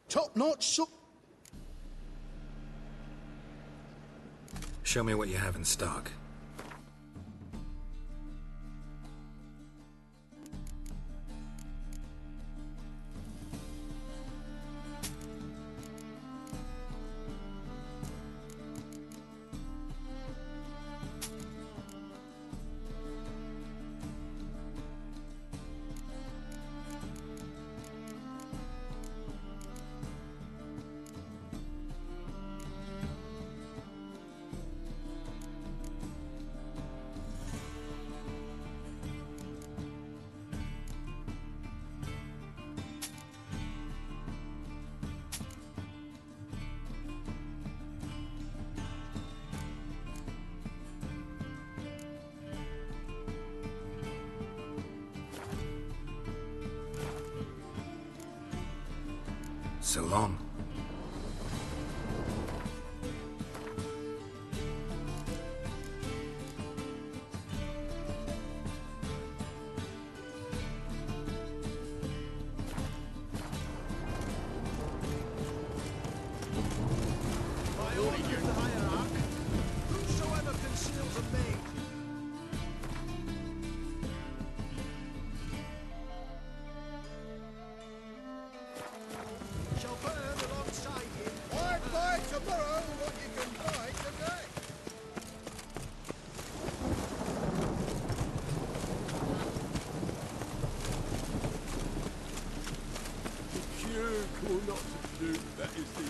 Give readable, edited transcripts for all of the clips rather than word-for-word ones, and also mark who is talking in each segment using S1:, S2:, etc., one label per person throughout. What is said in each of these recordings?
S1: Top-notch
S2: Show me what you have in stock. So long.
S1: By order of the hierarch, whosoever conceals a maid shall burn alongside him. Why fight tomorrow what you can fight today?
S3: If you call not to do, that is the...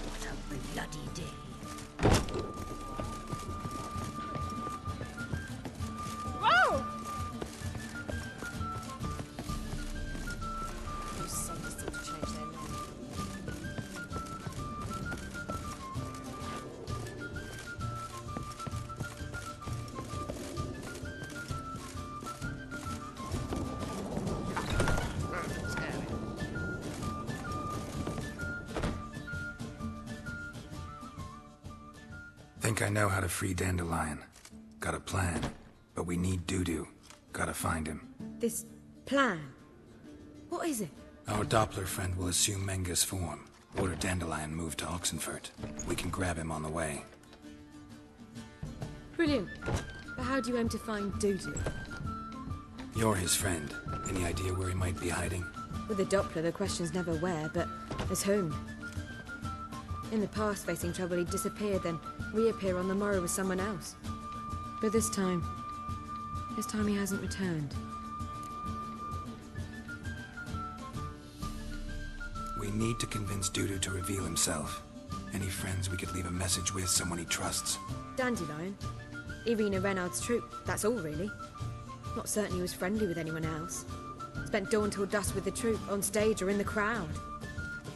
S4: What a bloody day.
S5: Whoa!
S4: Those saints seem to change their name.
S2: Think I know how to free Dandelion. Got a plan, but we need Dudu. Gotta find him.
S6: This plan? What is it?
S2: Our Doppler friend will assume Menga's form. Order Dandelion moved to Oxenfurt. We can grab him on the way.
S6: Brilliant. But how do you aim to find Dudu?
S2: You're his friend. Any idea where he might be hiding?
S6: With the Doppler, the question's never where, but as whom. In the past, facing trouble, he'd disappear, then reappear on the morrow with someone else. But this time he hasn't returned.
S2: We need to convince Dudu to reveal himself. Any friends we could leave a message with, someone he trusts?
S6: Dandelion? Irina Renard's troupe, that's all really. Not certain he was friendly with anyone else. Spent dawn till dusk with the troupe, on stage or in the crowd.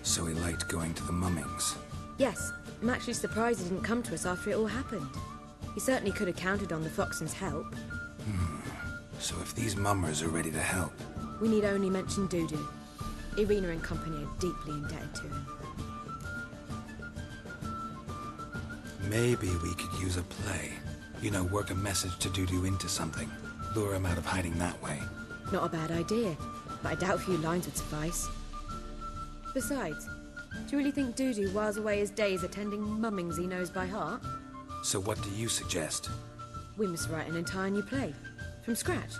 S2: So he liked going to the mummings.
S6: Yes, I'm actually surprised he didn't come to us after it all happened. He certainly could have counted on the Foxen's help.
S2: So if these mummers are ready to help...
S6: We need only mention Dudu. Irina and company are deeply indebted to him.
S2: Maybe we could use a play. You know, work a message to Dudu into something. Lure him out of hiding that way.
S6: Not a bad idea, but I doubt a few lines would suffice. Besides, do you really think Dudu whiles away his days attending mummings he knows by heart?
S2: So what do you suggest?
S6: We must write an entire new play. From scratch.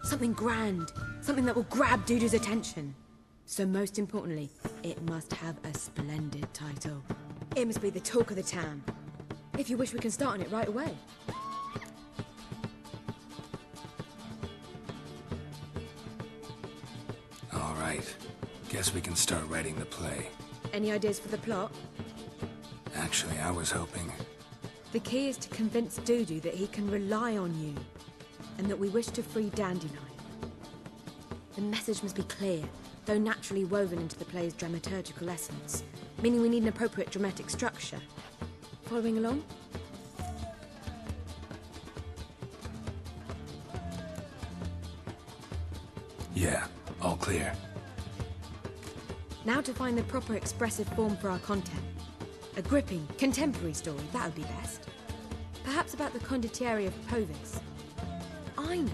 S6: Something grand. Something that will grab Dudu's attention. So most importantly, it must have a splendid title. It must be the talk of the town. If you wish, we can start on it right away.
S2: All right. Guess we can start writing the play.
S6: Any ideas for the plot?
S2: Actually, I was hoping...
S6: The key is to convince Dudu that he can rely on you, and that we wish to free Dandelion. The message must be clear, though naturally woven into the play's dramaturgical essence, meaning we need an appropriate dramatic structure. Following along?
S2: Yeah, all clear.
S6: Now to find the proper expressive form for our content. A gripping, contemporary story, that would be best. Perhaps about the condottieri of Povix. I know.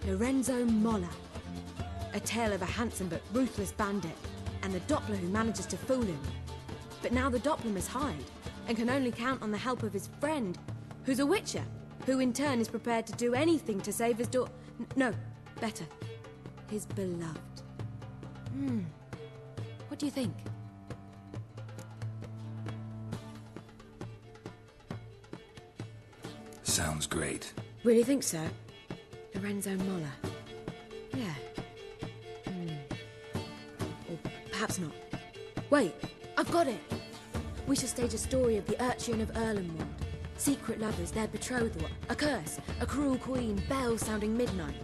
S6: Lorenzo Molla. A tale of a handsome but ruthless bandit, and the Doppler who manages to fool him. But now the Doppler must hide, and can only count on the help of his friend, who's a witcher, who in turn is prepared to do anything to save his no, better. His beloved. What do you think?
S2: Sounds great.
S6: Really think so? Lorenzo Molla. Yeah. Or perhaps not. Wait, I've got it! We shall stage a story of the Urchin of Erlenwald. Secret lovers, their betrothal, a curse, a cruel queen, bells sounding midnight.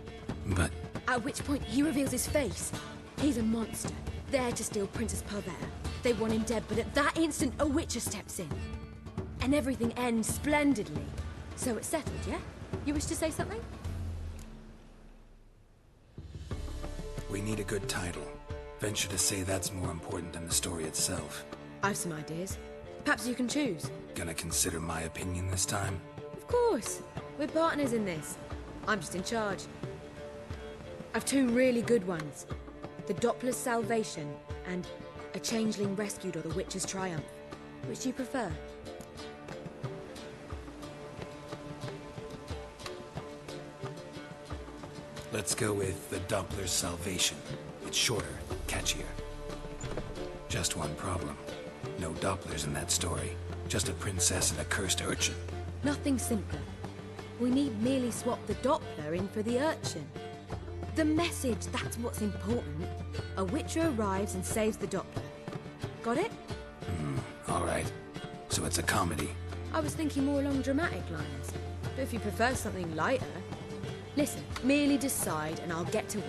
S2: But...
S6: At which point he reveals his face. He's a monster, there to steal Princess Pavetta. They want him dead, but at that instant a witcher steps in. And everything ends splendidly. So it's settled, yeah? You wish to say something?
S2: we need a good title. Venture to say that's more important than the story itself.
S6: I've some ideas. Perhaps you can choose.
S2: Gonna consider my opinion this time?
S6: Of course. We're partners in this. I'm just in charge. I've two really good ones. The Doppler's Salvation and A Changeling Rescued or The Witcher's Triumph. Which do you prefer?
S2: Let's go with The Doppler's Salvation. It's shorter, catchier. Just one problem. No Dopplers in that story. Just a princess and a cursed urchin.
S6: Nothing simpler. We need merely swap the Doppler in for the urchin. The message, that's what's important. A witcher arrives and saves the Doppler. Got it?
S2: All right. So it's a comedy.
S6: I was thinking more along dramatic lines. But if you prefer something lighter... Listen, merely decide and I'll get to work.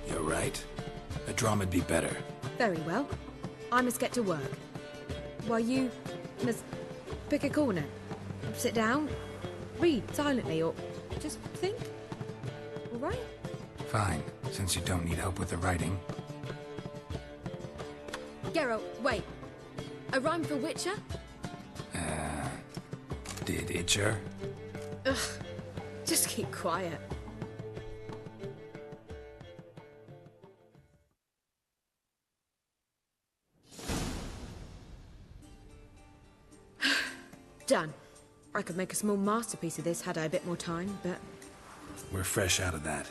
S2: You're right. A drama'd be better.
S6: Very well. I must get to work. While you must pick a corner. Sit down, read silently, or just think. All right?
S2: Fine, since you don't need help with the writing.
S6: Geralt, wait. A rhyme for Witcher?
S2: Did Itcher?
S6: Ugh. Just keep quiet. Done. I could make a small masterpiece of this had I a bit more time, but...
S2: We're fresh out of that.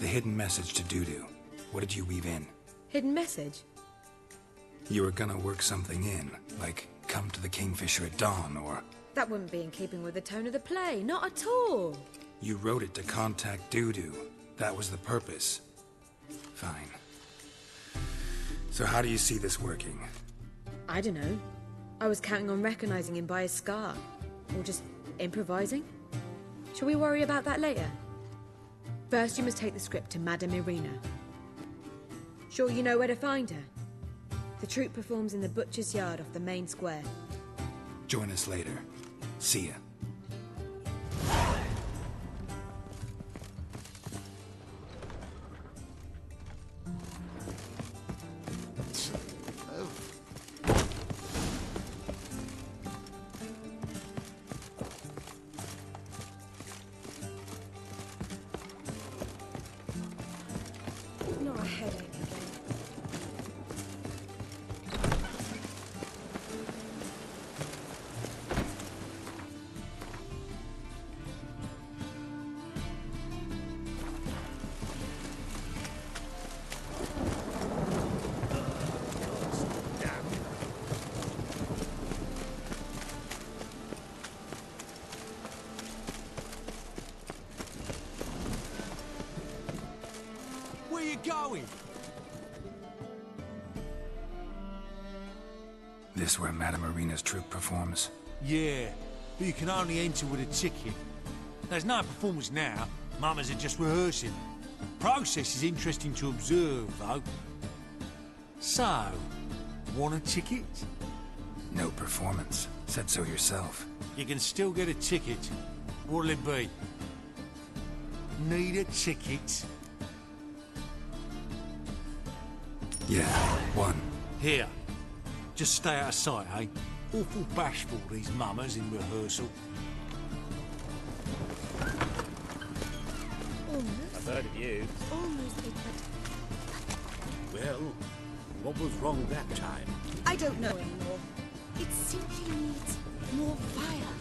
S2: The hidden message to Dudu. What did you weave in?
S6: Hidden message?
S2: You were gonna work something in, like come to the Kingfisher at dawn, or...
S6: That wouldn't be in keeping with the tone of the play, not at all.
S2: You wrote it to contact Dudu. That was the purpose. Fine. So how do you see this working?
S6: I don't know. I was counting on recognizing him by his scar. Or just improvising. Shall we worry about that later? First, you must take the script to Madame Irina. Sure you know where to find her? The troupe performs in the butcher's yard off the main square.
S2: Join us later. See ya.
S6: Not a headache again.
S3: Where you going?
S2: This where Madame Irina's troupe performs?
S3: Yeah, but you can only enter with a ticket. There's no performance now. Mamas are just rehearsing. Process is interesting to observe, though. So, want a ticket?
S2: No performance. Said so yourself.
S3: You can still get a ticket. What'll it be? Need a ticket?
S2: Yeah, one.
S3: Here. Just stay out of sight, eh? Awful bashful, these mummers in rehearsal.
S5: I've heard of you.
S6: Almost big, but
S1: Well, what was wrong that time?
S6: I don't know anymore. It simply needs more fire.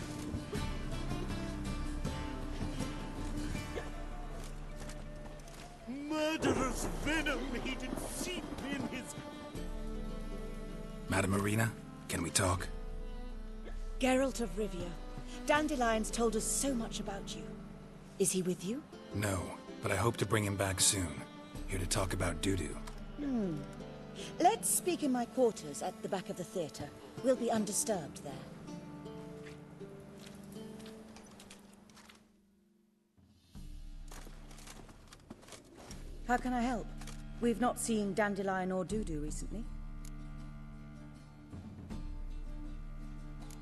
S1: Murderous venom heated seep in his...
S2: Madam Marina, can we talk?
S7: Geralt of Rivia. Dandelion's told us so much about you. Is he with you?
S2: No, but I hope to bring him back soon. Here to talk about Dudu.
S7: Let's speak in my quarters at the back of the theatre. We'll be undisturbed there. How can I help? We've not seen Dandelion or Dudu recently.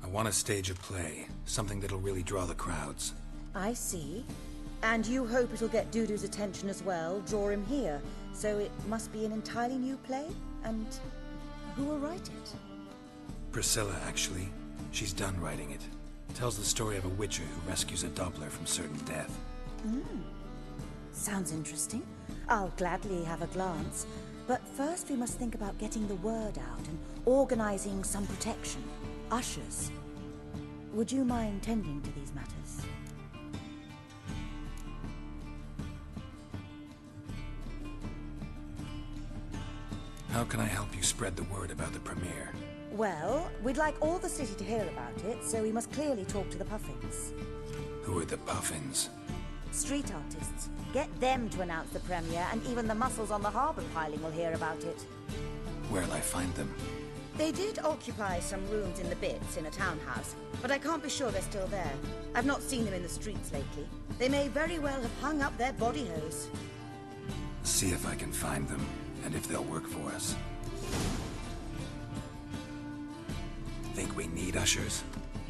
S2: I want to stage a play, something that'll really draw the crowds.
S7: I see. And you hope it'll get Dudu's attention as well, draw him here. So it must be an entirely new play? And who will write it?
S2: Priscilla, actually. She's done writing it. Tells the story of a witcher who rescues a Doppler from certain death.
S7: Sounds interesting. I'll gladly have a glance. But first we must think about getting the word out and organizing some protection. Ushers. Would you mind tending to these matters?
S2: How can I help you spread the word about the premiere?
S7: Well, we'd like all the city to hear about it, so we must clearly talk to the Puffins.
S2: Who are the Puffins?
S7: Street artists. Get them to announce the premiere, and even the muscles on the harbour piling will hear about it.
S2: Where'll I find them?
S7: They did occupy some rooms in the Bits in a townhouse, but I can't be sure they're still there. I've not seen them in the streets lately. They may very well have hung up their body hose.
S2: See if I can find them, and if they'll work for us. Think we need ushers?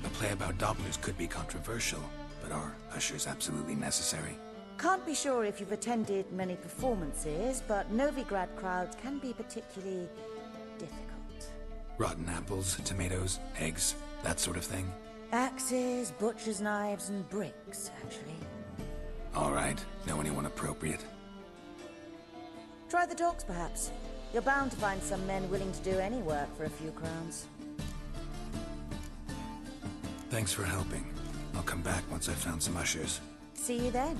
S2: A play about Dopplers could be controversial, but are ushers absolutely necessary?
S7: Can't be sure if you've attended many performances, but Novigrad crowds can be particularly difficult.
S2: Rotten apples, tomatoes, eggs, that sort of thing?
S7: Axes, butcher's knives, and bricks, actually.
S2: All right. Know anyone appropriate?
S7: Try the dogs, perhaps. You're bound to find some men willing to do any work for a few crowns.
S2: Thanks for helping. I'll come back once I've found some ushers.
S7: See you then.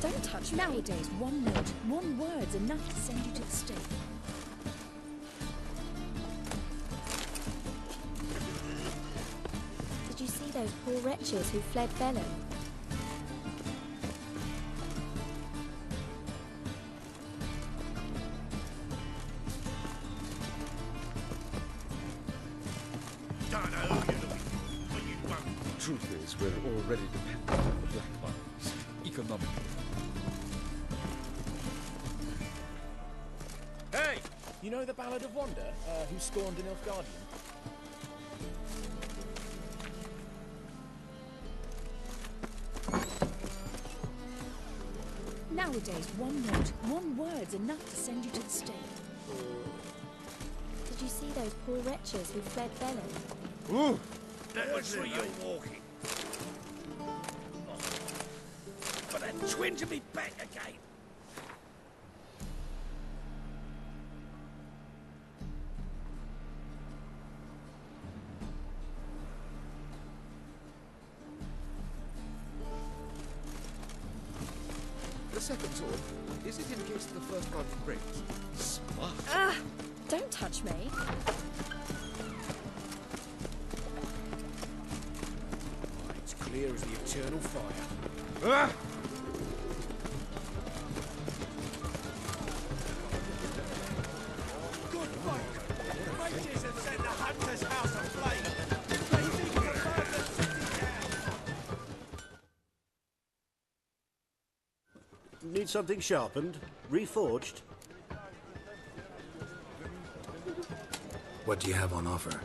S4: Don't touch me. Nowadays, one note, one word's enough to send you to the stake.
S6: Did you see those poor wretches who fled Velen?
S1: Don't know who you're looking for, but you won't.
S8: Truth is, we're already dependent on the black markets, economically.
S5: Hey! You know the Ballad of Wanda, who scorned an Nilfgaardian?
S4: Nowadays, one note, one word's enough to send you to the stake.
S6: Did you see those poor wretches who fled Velen?
S1: Ooh, that was where you're walking. Got that twinge of me back again.
S8: The second sword, is it in case the first one breaks? Smart.
S4: Don't touch me.
S5: It's clear as the eternal fire.
S1: Ah! Good fight. The Rangers have set the Hunter's house aflame. They think we'll burn the city down.
S9: Need something sharpened? Reforged?
S2: What do you have on offer?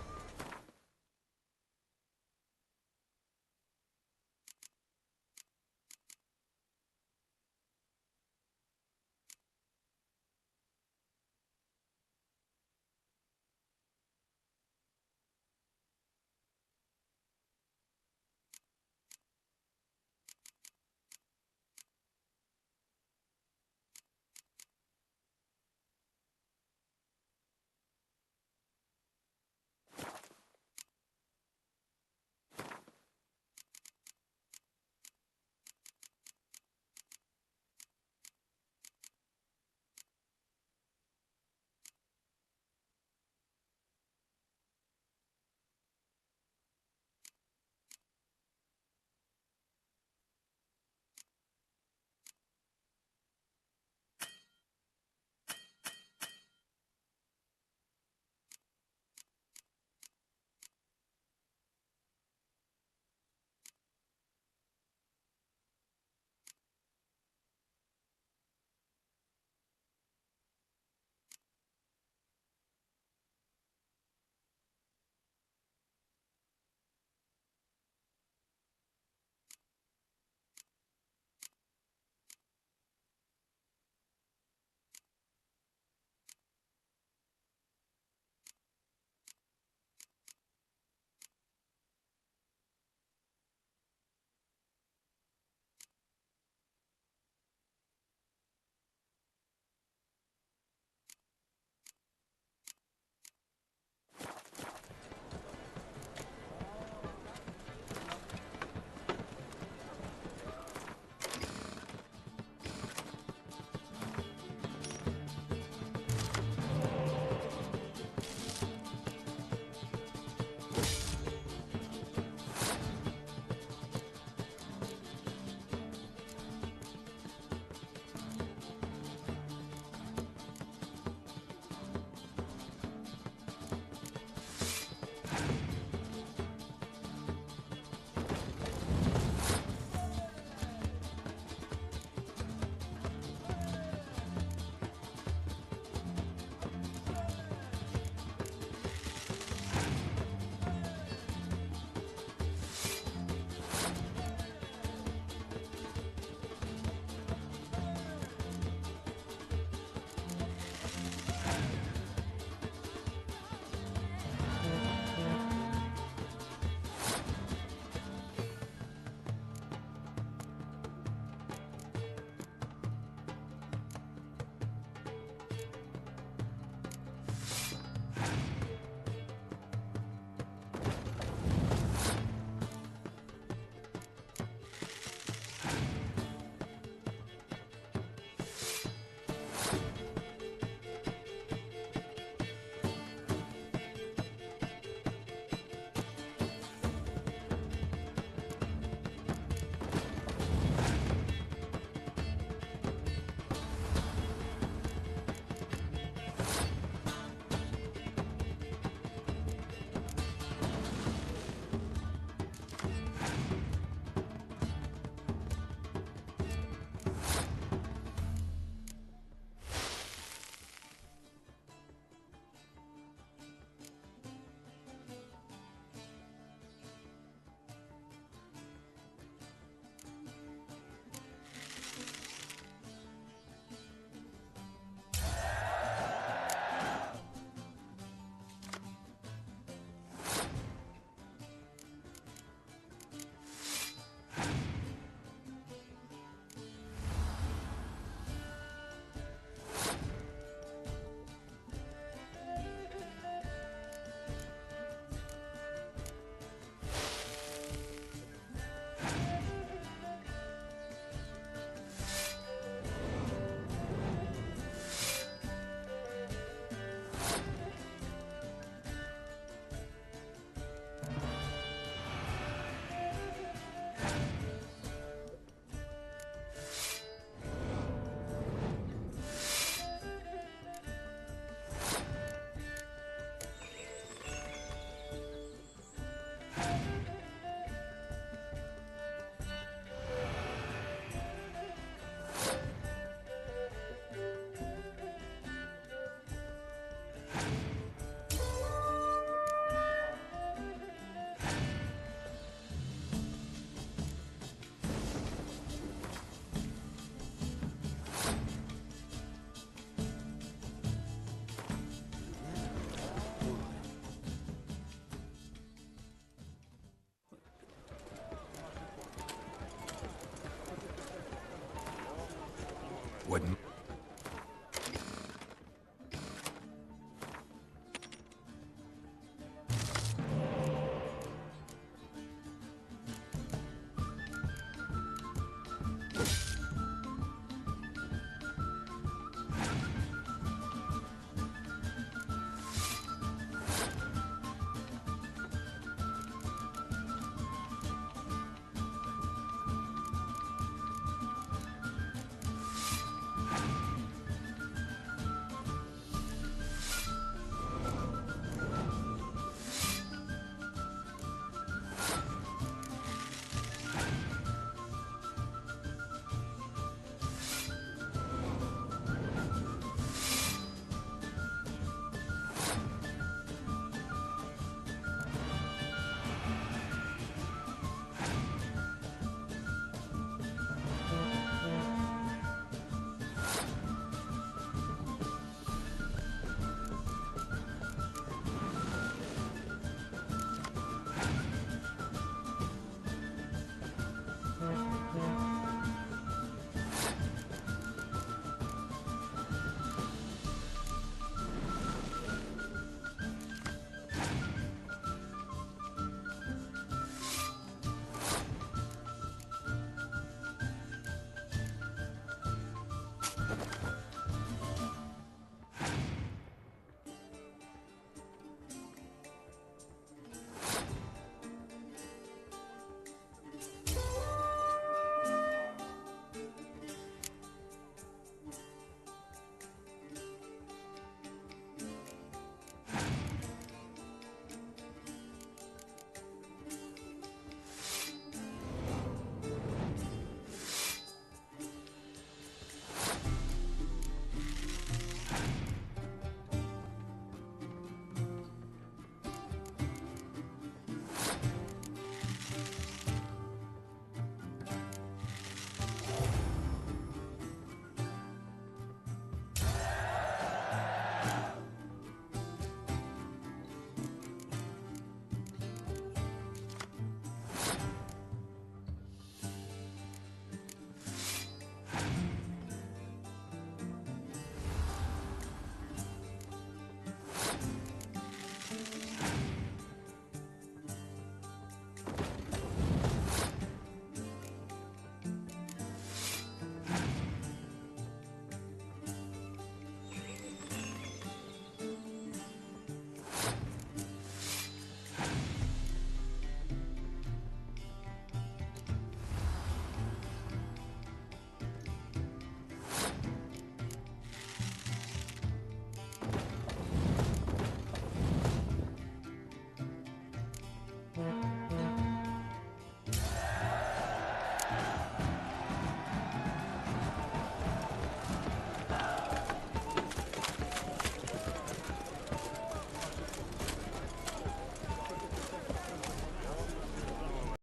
S2: Wouldn't...